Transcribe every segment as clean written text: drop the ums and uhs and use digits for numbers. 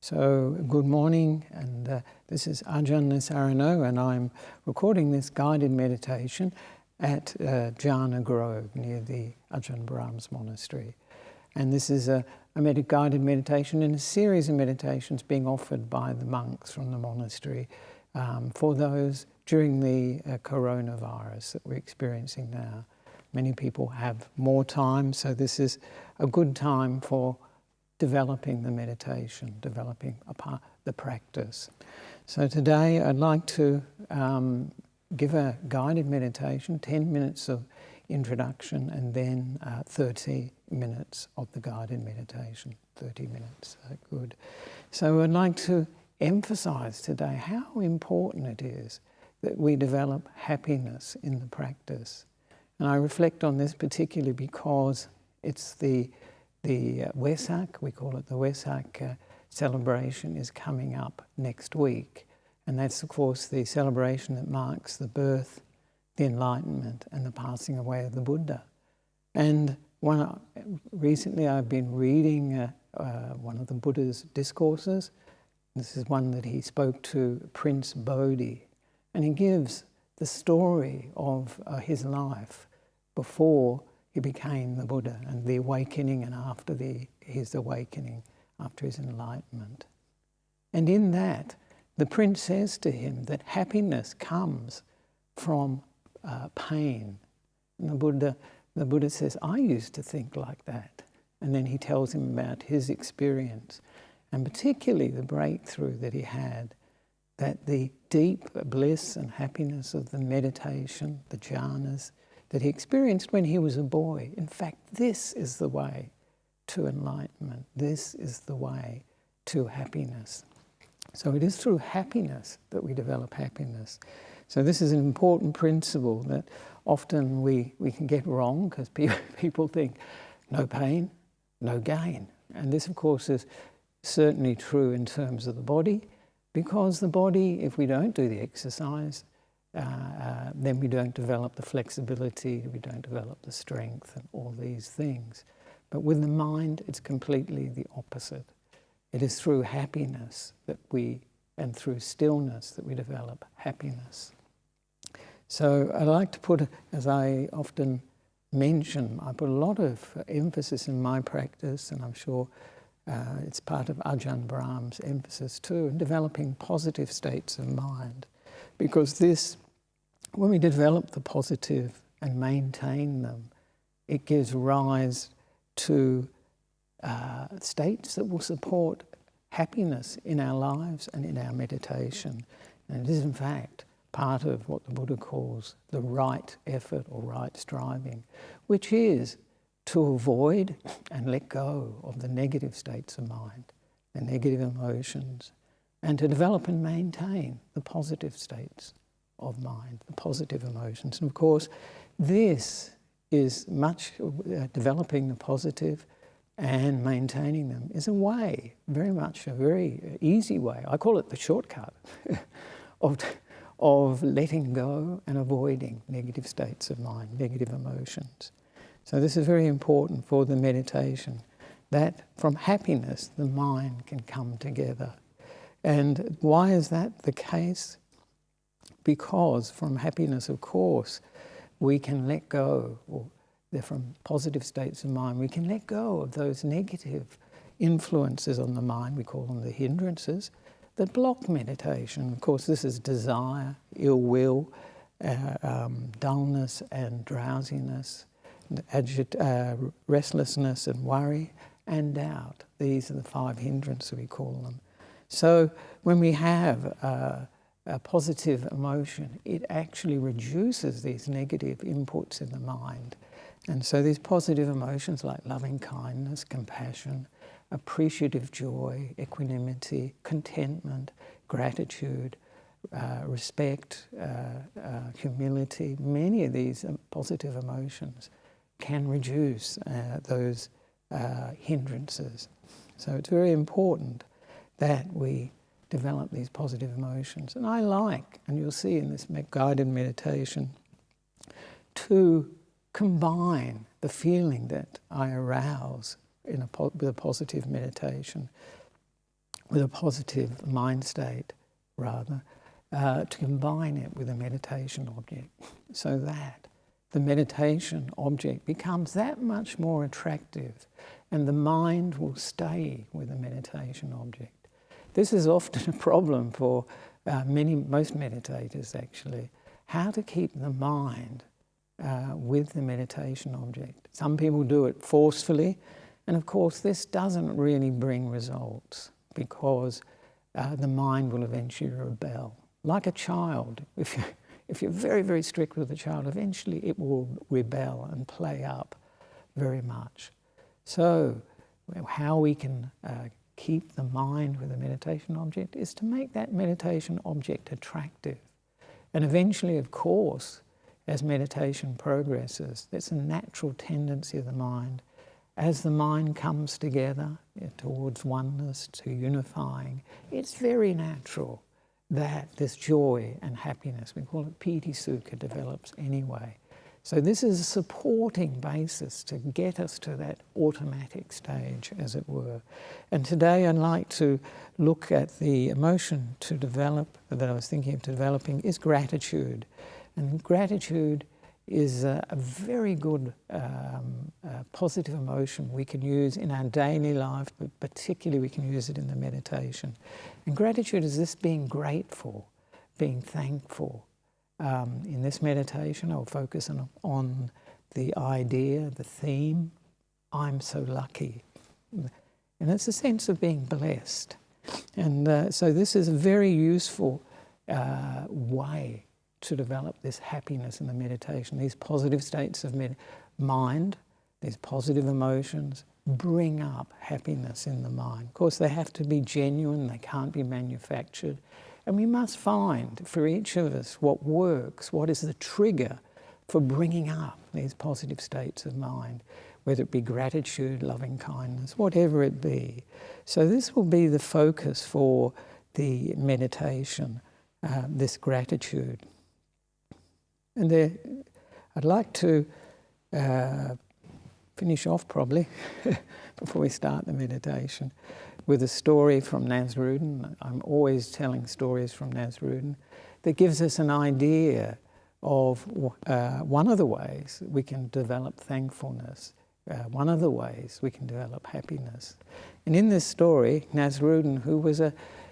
So, good morning, and this is Ajahn Nissarano, and I'm recording this guided meditation at Jhana Grove near the Ajahn Monastery. And this is a guided meditation in a series of meditations being offered by the monks from the monastery for those during the coronavirus that we're experiencing now. Many people have more time, so this is a good time for developing the meditation, developing the practice. So today I'd like to give a guided meditation, 10 minutes of introduction and then 30 minutes of the guided meditation, 30 minutes, good. So I'd like to emphasize today how important it is that we develop happiness in the practice. And I reflect on this particularly because it's the Wesak, we call it the Wesak celebration, is coming up next week. And that's, of course, the celebration that marks the birth, the enlightenment, and the passing away of the Buddha. And recently I've been reading one of the Buddha's discourses. This is one that he spoke to Prince Bodhi. And he gives the story of his life before he became the Buddha, and the awakening and after his awakening, after his enlightenment. And in that, the prince says to him that happiness comes from pain. And the Buddha says, I used to think like that. And then he tells him about his experience, and particularly the breakthrough that he had, that the deep bliss and happiness of the meditation, the jhanas, that he experienced when he was a boy. In fact, this is the way to enlightenment. This is the way to happiness. So it is through happiness that we develop happiness. So this is an important principle that often we can get wrong, because people think no pain, no gain. And this, of course, is certainly true in terms of the body, because the body, if we don't do the exercise, then we don't develop the flexibility, we don't develop the strength and all these things. But with the mind, it's completely the opposite. It is through happiness and through stillness that we develop happiness. So I like to put, as I often mention, I put a lot of emphasis in my practice, and I'm sure it's part of Ajahn Brahm's emphasis too, in developing positive states of mind. Because when we develop the positive and maintain them, it gives rise to states that will support happiness in our lives and in our meditation. And it is, in fact, part of what the Buddha calls the right effort or right striving, which is to avoid and let go of the negative states of mind, the negative emotions, and to develop and maintain the positive states of mind, the positive emotions. And of course, this is developing the positive and maintaining them is a way, very much a very easy way. I call it the shortcut of letting go and avoiding negative states of mind, negative emotions. So this is very important for the meditation, that from happiness the mind can come together. And why is that the case? Because from happiness, of course, we can let go, or from positive states of mind, we can let go of those negative influences on the mind, we call them the hindrances, that block meditation. Of course, this is desire, ill will, dullness and drowsiness, restlessness and worry, and doubt. These are the 5 hindrances, we call them. So when we have a positive emotion, it actually reduces these negative inputs in the mind. And so these positive emotions like loving kindness, compassion, appreciative joy, equanimity, contentment, gratitude, respect, humility, many of these positive emotions can reduce those hindrances. So it's very important that we develop these positive emotions. And I like, and you'll see in this guided meditation, to combine the feeling that I arouse with a positive meditation with a positive mind state, rather, to combine it with a meditation object, so that the meditation object becomes that much more attractive and the mind will stay with the meditation object. This is often a problem for most meditators, actually, how to keep the mind with the meditation object. Some people do it forcefully, and of course this doesn't really bring results because the mind will eventually rebel. Like a child, if you're very, very strict with a child, eventually it will rebel and play up very much. So how we can keep the mind with a meditation object is to make that meditation object attractive. And eventually, of course, as meditation progresses, there's a natural tendency of the mind. As the mind comes together towards oneness, to unifying, it's very natural that this joy and happiness, we call it piti sukha, develops anyway. So this is a supporting basis to get us to that automatic stage, as it were. And today I'd like to look at the emotion to develop, that I was thinking of developing, is gratitude. And gratitude is a very good positive emotion we can use in our daily life, but particularly we can use it in the meditation. And gratitude is this being grateful, being thankful. In this meditation, I'll focus on the idea, the theme, I'm so lucky. And it's a sense of being blessed. And so this is a very useful way to develop this happiness in the meditation. These positive states of mind, these positive emotions, bring up happiness in the mind. Of course, they have to be genuine, they can't be manufactured. And we must find for each of us what works, what is the trigger for bringing up these positive states of mind, whether it be gratitude, loving kindness, whatever it be. So this will be the focus for the meditation, this gratitude. And I'd like to finish off probably before we start the meditation with a story from Nasrudin. I'm always telling stories from Nasrudin that gives us an idea of one of the ways we can develop thankfulness, one of the ways we can develop happiness. And in this story, Nasrudin,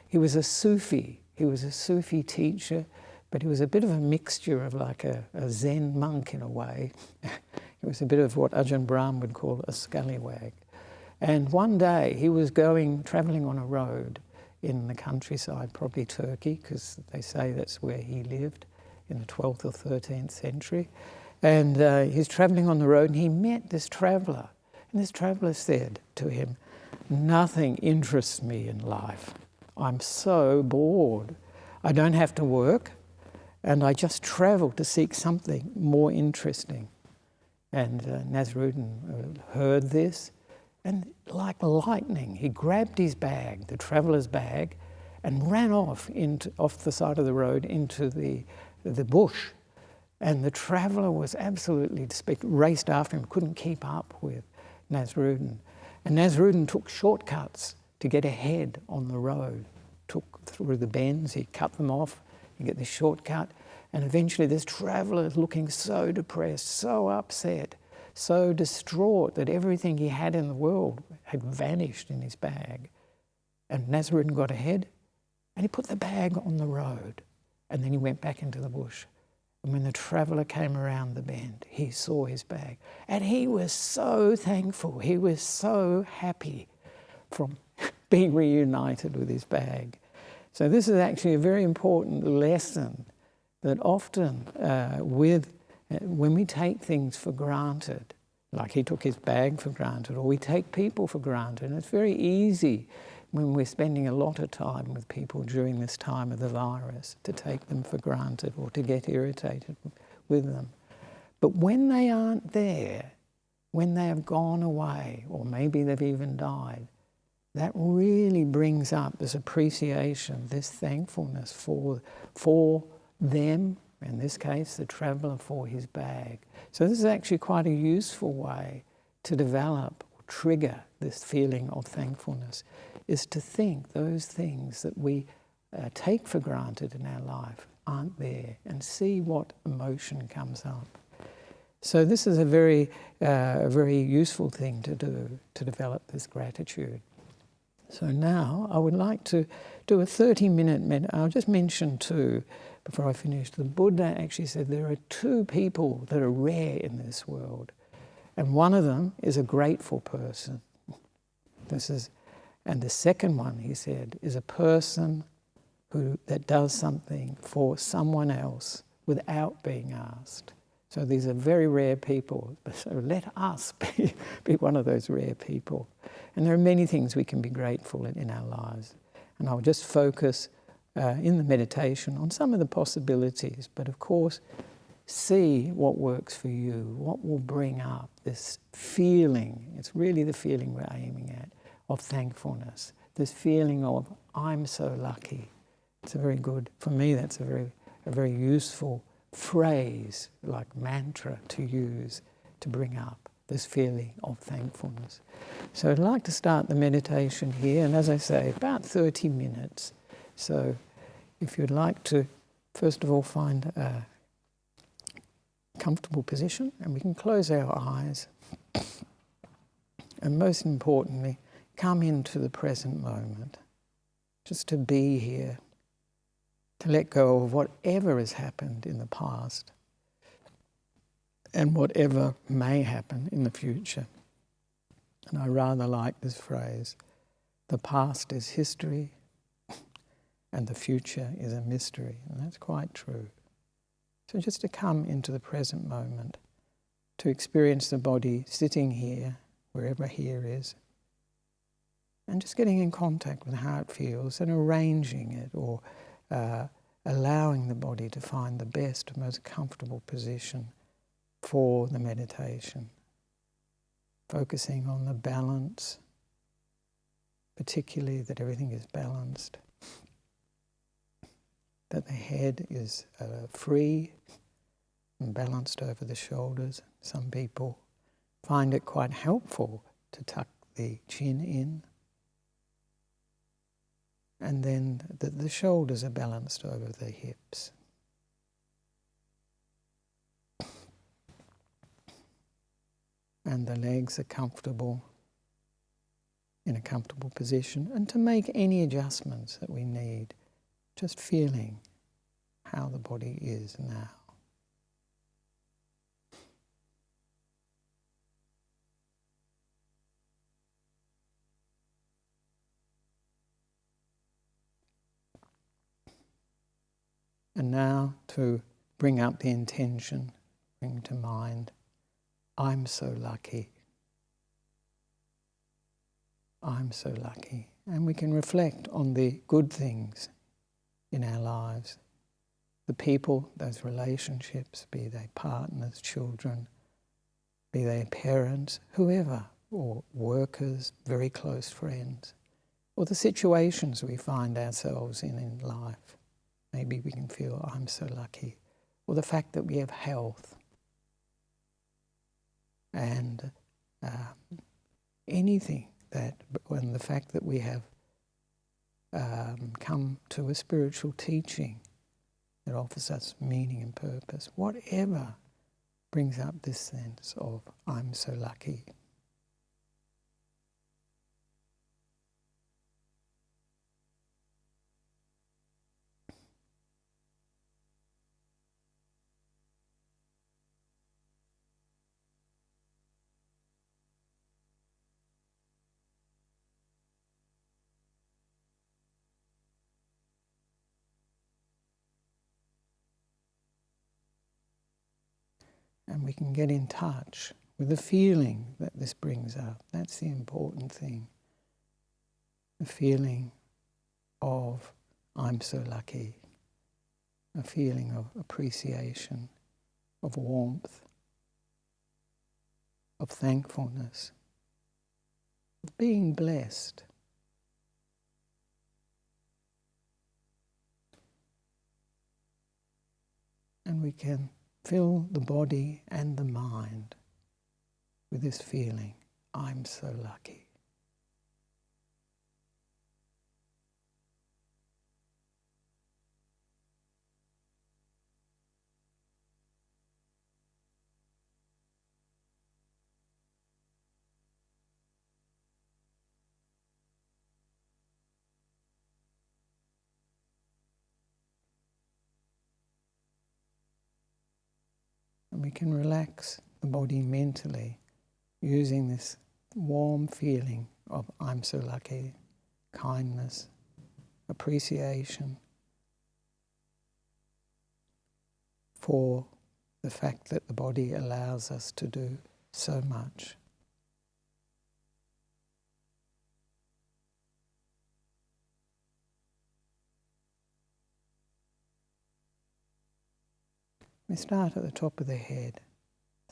he was a Sufi teacher, but he was a bit of a mixture of like a Zen monk in a way. He was a bit of what Ajahn Brahm would call a scallywag. And one day he was travelling on a road in the countryside, probably Turkey, because they say that's where he lived in the 12th or 13th century. And he's travelling on the road and he met this traveller. And this traveller said to him, "Nothing interests me in life. I'm so bored. I don't have to work and I just travel to seek something more interesting." And Nasrudin heard this. And like lightning, he grabbed his bag, the traveller's bag, and ran off the side of the road into the bush. And the traveller was absolutely raced after him, couldn't keep up with Nasrudin. And Nasrudin took shortcuts to get ahead on the road, took through the bends, he cut them off, you get this shortcut, and eventually this traveller is looking so depressed, so upset, so distraught that everything he had in the world had vanished in his bag. And Nasrudin got ahead and he put the bag on the road and then he went back into the bush. And when the traveller came around the bend, he saw his bag and he was so thankful, he was so happy from being reunited with his bag. So this is actually a very important lesson that often when we take things for granted, like he took his bag for granted, or we take people for granted, and it's very easy when we're spending a lot of time with people during this time of the virus to take them for granted or to get irritated with them. But when they aren't there, when they have gone away, or maybe they've even died, that really brings up this appreciation, this thankfulness for them, in this case, the traveller, for his bag. So this is actually quite a useful way to develop trigger this feeling of thankfulness is to think those things that we take for granted in our life aren't there, and see what emotion comes up. So this is a very useful thing to do, to develop this gratitude. So now I would like to do a 30-minute I'll just mention two before I finish. The Buddha actually said there are two people that are rare in this world, and one of them is a grateful person. And the second one, he said, is a person that does something for someone else without being asked. So these are very rare people. So let us be one of those rare people. And there are many things we can be grateful in our lives. And I'll just focus in the meditation on some of the possibilities. But of course, see what works for you, what will bring up this feeling. It's really the feeling we're aiming at, of thankfulness. This feeling of, I'm so lucky. It's a very good, for me that's a very useful phrase, like mantra to use to bring up this feeling of thankfulness. So I'd like to start the meditation here, and as I say, about 30 minutes. So if you'd like to, first of all, find a comfortable position, and we can close our eyes. And most importantly, come into the present moment, just to be here, to let go of whatever has happened in the past and whatever may happen in the future. And I rather like this phrase, the past is history and the future is a mystery. And that's quite true. So just to come into the present moment, to experience the body sitting here, wherever here is, and just getting in contact with how it feels and arranging it, or allowing the body to find the best, most comfortable position for the meditation. Focusing on the balance, particularly that everything is balanced, that the head is free and balanced over the shoulders. Some people find it quite helpful to tuck the chin in, and then the shoulders are balanced over the hips. And the legs are comfortable, in a comfortable position, and to make any adjustments that we need, just feeling how the body is now. And now to bring up the intention, bring to mind, I'm so lucky. I'm so lucky. And we can reflect on the good things in our lives. The people, those relationships, be they partners, children, be they parents, whoever, or workers, very close friends, or the situations we find ourselves in life. Maybe we can feel, I'm so lucky. Or the fact that we have health. And anything that, when the fact that we have come to a spiritual teaching that offers us meaning and purpose, whatever brings up this sense of, I'm so lucky. And we can get in touch with the feeling that this brings up. That's the important thing. The feeling of, I'm so lucky. A feeling of appreciation, of warmth, of thankfulness, of being blessed. And we can fill the body and the mind with this feeling, I'm so lucky. And we can relax the body mentally using this warm feeling of I'm so lucky, kindness, appreciation for the fact that the body allows us to do so much. We start at the top of the head,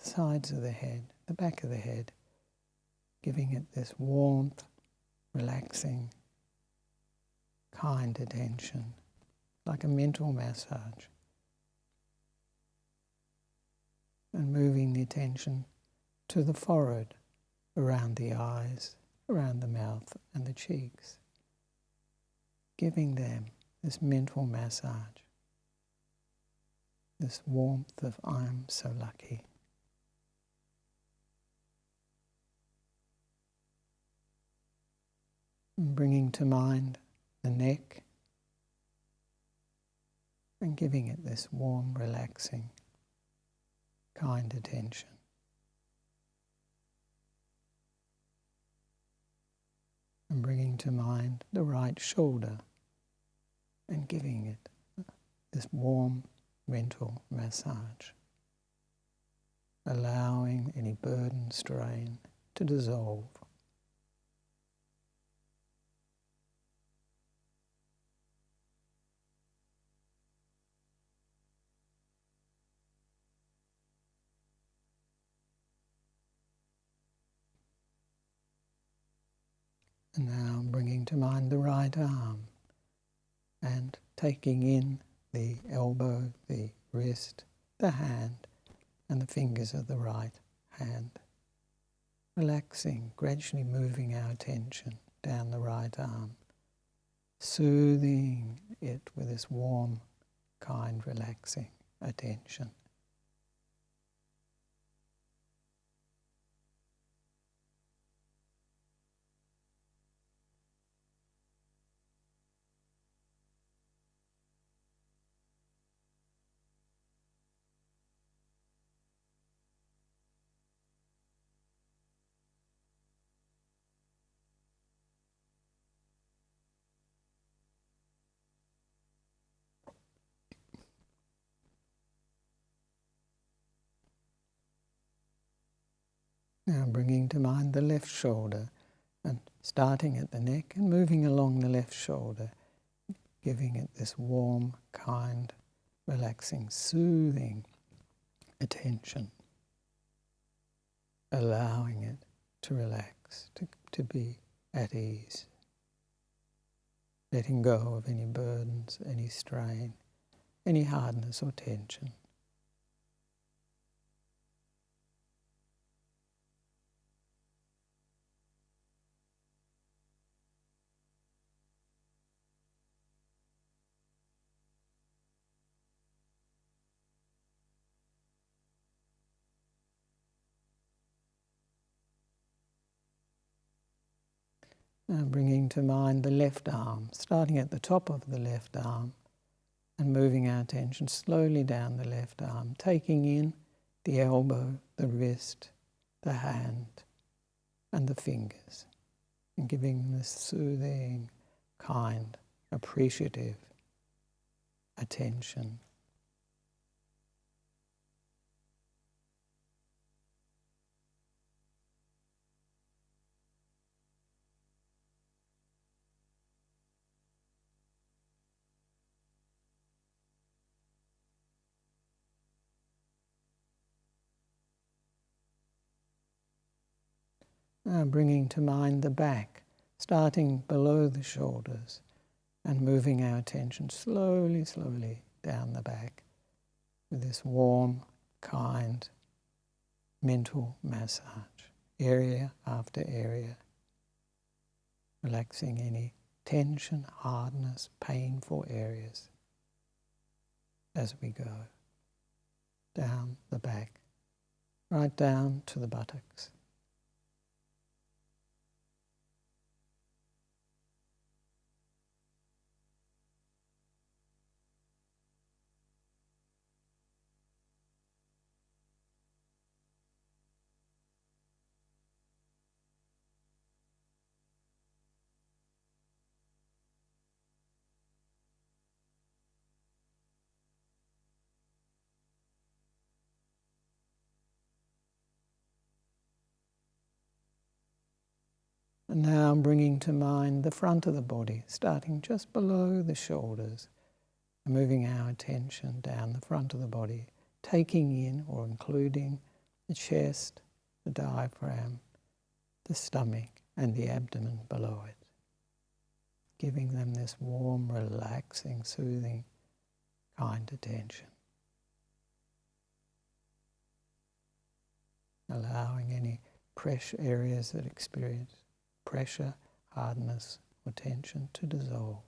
the sides of the head, the back of the head, giving it this warmth, relaxing, kind attention, like a mental massage. And moving the attention to the forehead, around the eyes, around the mouth and the cheeks, giving them this mental massage, this warmth of I'm so lucky. And bringing to mind the neck and giving it this warm, relaxing, kind attention. And bringing to mind the right shoulder and giving it this warm mental massage, allowing any burden, strain to dissolve. And now bringing to mind the right arm and taking in the elbow, the wrist, the hand, and the fingers of the right hand. Relaxing, gradually moving our attention down the right arm, soothing it with this warm, kind, relaxing attention. Now bringing to mind the left shoulder and starting at the neck and moving along the left shoulder, giving it this warm, kind, relaxing, soothing attention, allowing it to relax, to be at ease, letting go of any burdens, any strain, any hardness or tension. Now bringing to mind the left arm, starting at the top of the left arm and moving our attention slowly down the left arm, taking in the elbow, the wrist, the hand, and the fingers, and giving this soothing, kind, appreciative attention. Now bringing to mind the back, starting below the shoulders and moving our attention slowly, slowly down the back with this warm, kind, mental massage, area after area, relaxing any tension, hardness, painful areas as we go down the back, right down to the buttocks. And now bringing to mind the front of the body, starting just below the shoulders, and moving our attention down the front of the body, taking in or including the chest, the diaphragm, the stomach, and the abdomen below it, giving them this warm, relaxing, soothing, kind attention. Allowing any pressure areas that experience pressure, hardness, or tension to dissolve.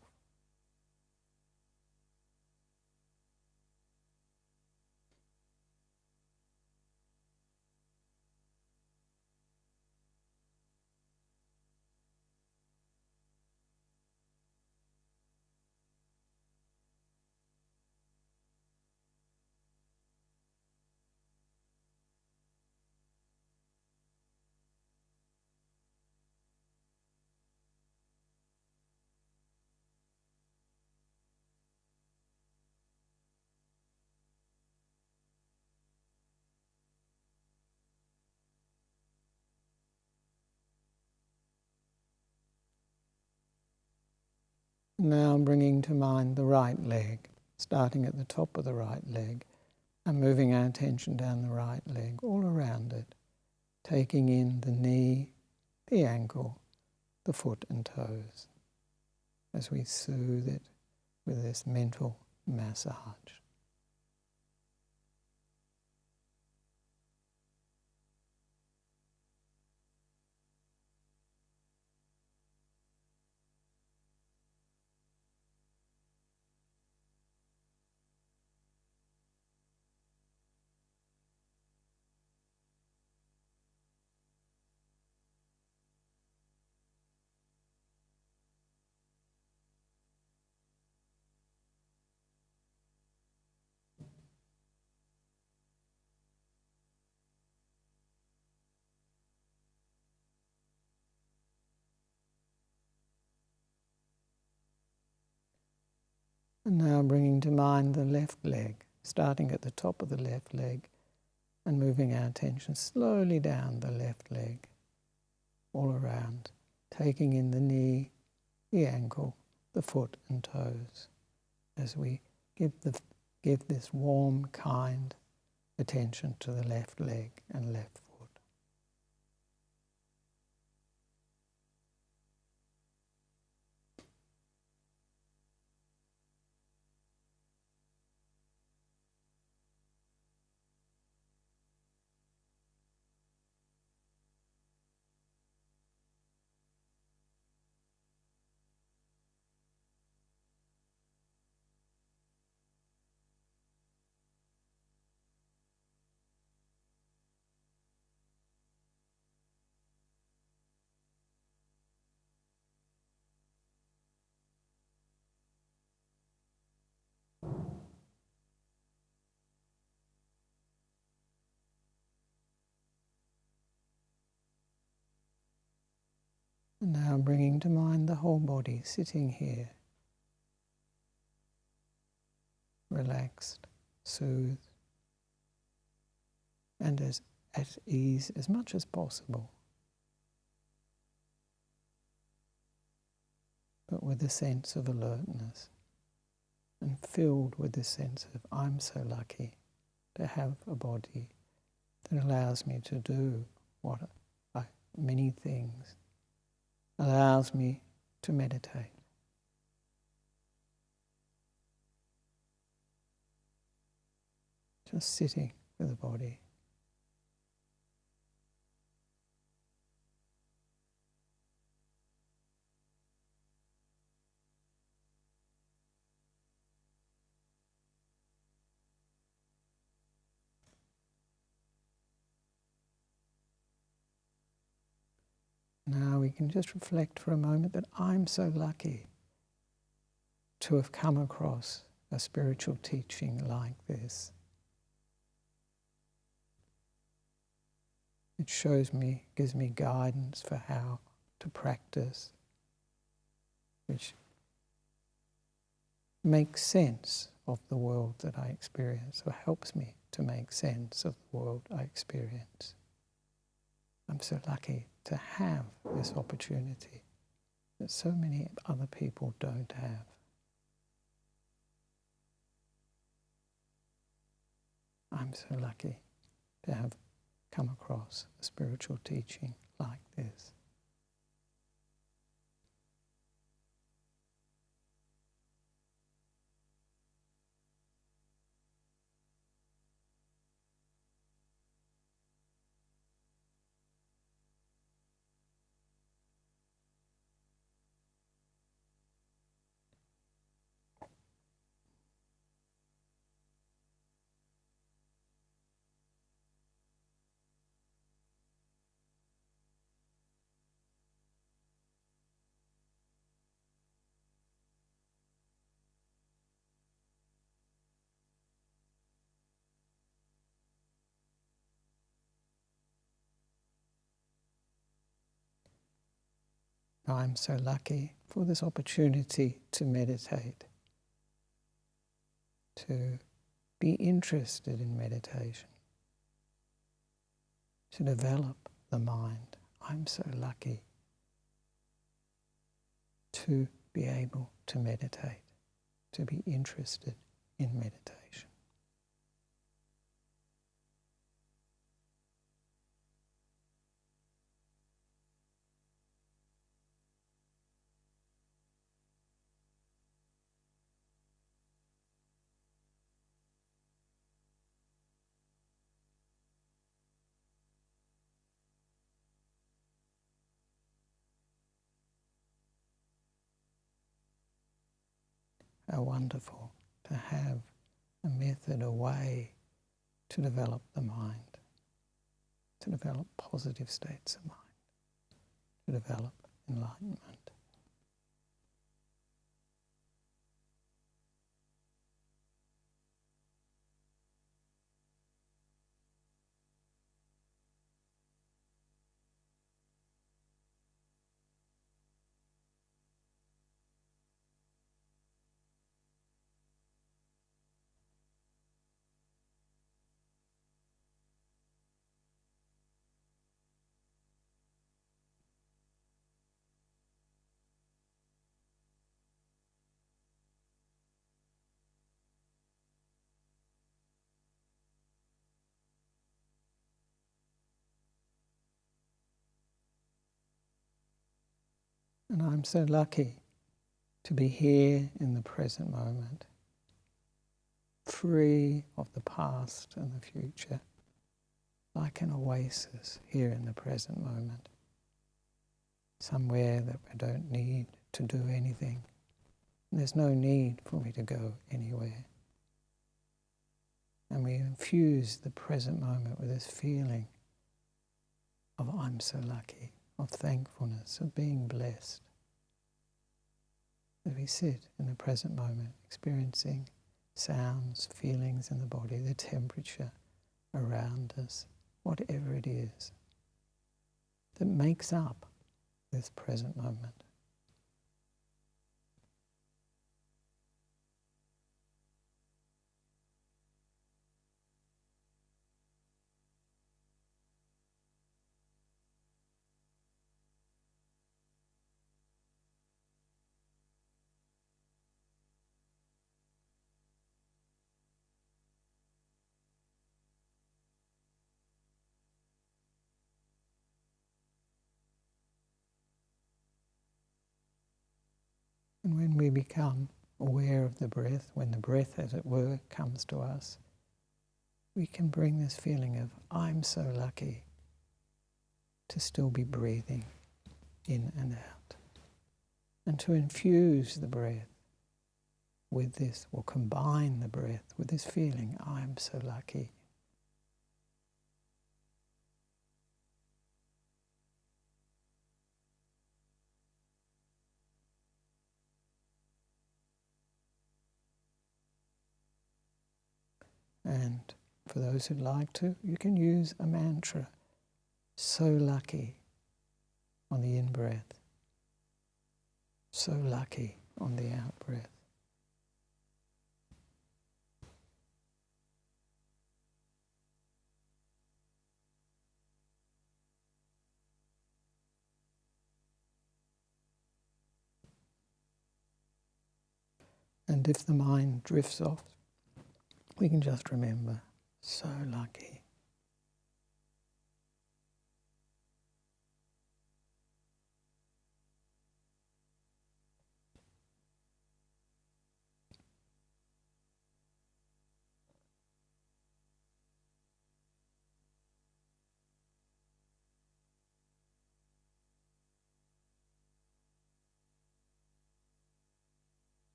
Now bringing to mind the right leg, starting at the top of the right leg and moving our attention down the right leg, all around it, taking in the knee, the ankle, the foot and toes as we soothe it with this mental massage. And now bringing to mind the left leg, starting at the top of the left leg and moving our attention slowly down the left leg, all around, taking in the knee, the ankle, the foot and toes, as we give this warm, kind attention to the left leg and left foot. And now bringing to mind the whole body sitting here, relaxed, soothed, and as at ease as much as possible, but with a sense of alertness and filled with this sense of I'm so lucky to have a body that allows me to do many things, allows me to meditate. Just sitting with the body. can just reflect for a moment that I'm so lucky to have come across a spiritual teaching like this. It shows me, gives me guidance for how to practice, which makes sense of the world that I experience, or helps me to make sense of the world I experience. I'm so lucky to have this opportunity that so many other people don't have. I'm so lucky to have come across a spiritual teaching like this. I'm so lucky for this opportunity to meditate, to be interested in meditation, to develop the mind. I'm so lucky to be able to meditate, to be interested in meditation. How wonderful to have a method, a way to develop the mind, to develop positive states of mind, to develop enlightenment. And I'm so lucky to be here in the present moment, free of the past and the future, like an oasis here in the present moment, somewhere that I don't need to do anything. There's no need for me to go anywhere. And we infuse the present moment with this feeling of I'm so lucky, of thankfulness, of being blessed. As we sit in the present moment, experiencing sounds, feelings in the body, the temperature around us, whatever it is that makes up this present moment. And when we become aware of the breath, when the breath, as it were, comes to us, we can bring this feeling of, I'm so lucky to still be breathing in and out. And to infuse the breath with this, or combine the breath with this feeling, I'm so lucky. And for those who'd like to, you can use a mantra. So lucky on the in-breath. So lucky on the out-breath. And if the mind drifts off, we can just remember, so lucky.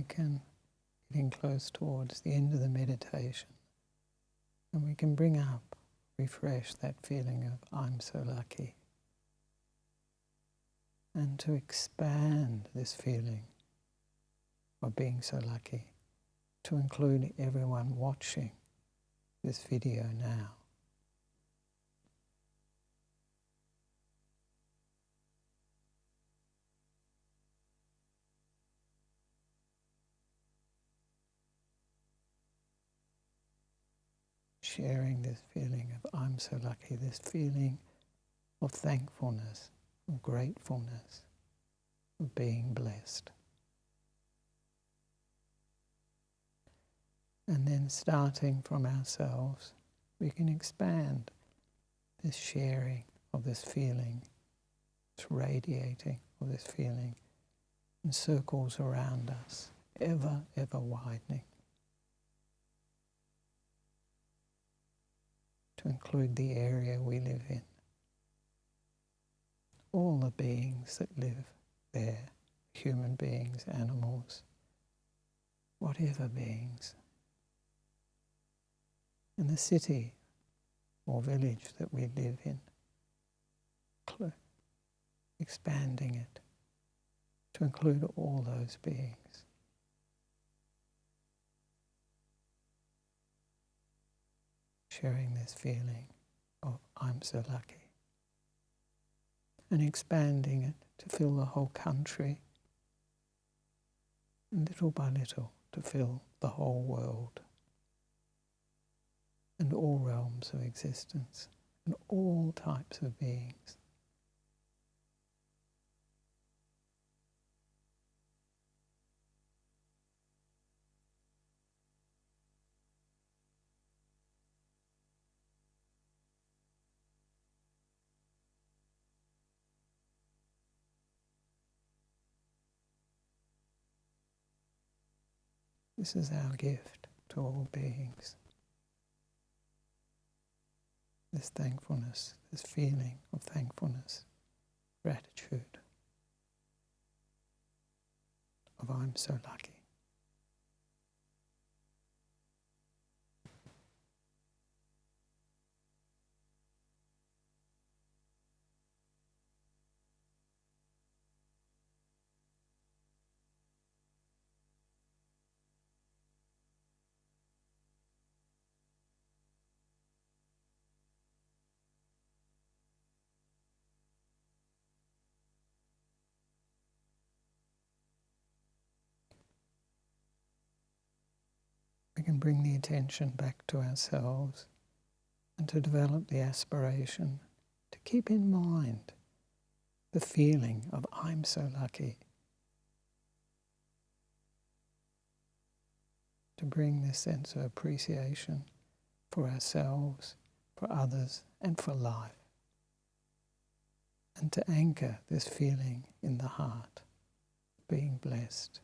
can, getting close towards the end of the meditation, and we can bring up, refresh that feeling of I'm so lucky, and to expand this feeling of being so lucky to include everyone watching this video now. Sharing this feeling of I'm so lucky, this feeling of thankfulness, of gratefulness, of being blessed. And then starting from ourselves, we can expand this sharing of this feeling, this radiating of this feeling in circles around us, ever, ever widening, to include the area we live in, all the beings that live there, human beings, animals, whatever beings, in the city or village that we live in, expanding it to include all those beings. Sharing this feeling of I'm so lucky, and expanding it to fill the whole country, and little by little to fill the whole world, and all realms of existence, and all types of beings. This is our gift to all beings. This thankfulness, this feeling of thankfulness, gratitude, of I'm so lucky. We can bring the attention back to ourselves and to develop the aspiration to keep in mind the feeling of I'm so lucky. To bring this sense of appreciation for ourselves, for others, and for life. And to anchor this feeling in the heart, being blessed.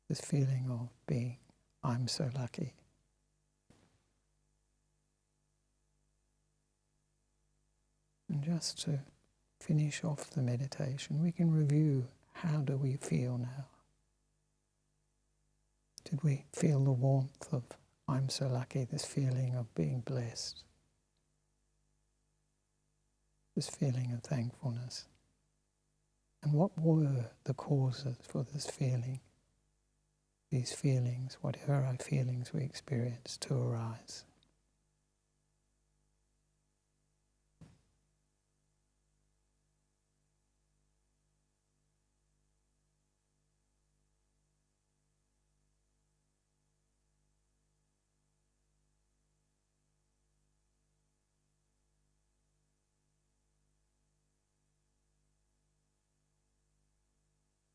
This feeling of being I'm so lucky. And just to finish off the meditation, we can review, how do we feel now? Did we feel the warmth of I'm so lucky, this feeling of being blessed? This feeling of thankfulness? And what were the causes for this feeling? These feelings, whatever our feelings we experience, to arise.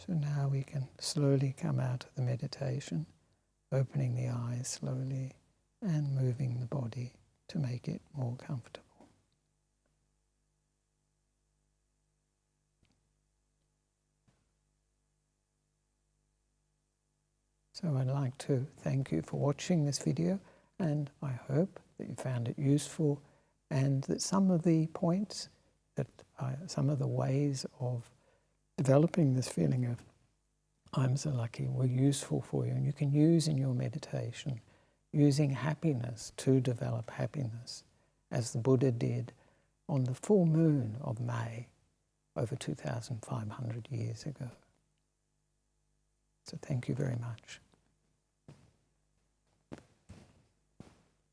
So now we can slowly come out of the meditation, opening the eyes slowly and moving the body to make it more comfortable. So I'd like to thank you for watching this video, and I hope that you found it useful and that some of the points, some of the ways of developing this feeling of times are lucky, were useful for you, and you can use in your meditation, using happiness to develop happiness, as the Buddha did on the full moon of May over 2,500 years ago. So thank you very much.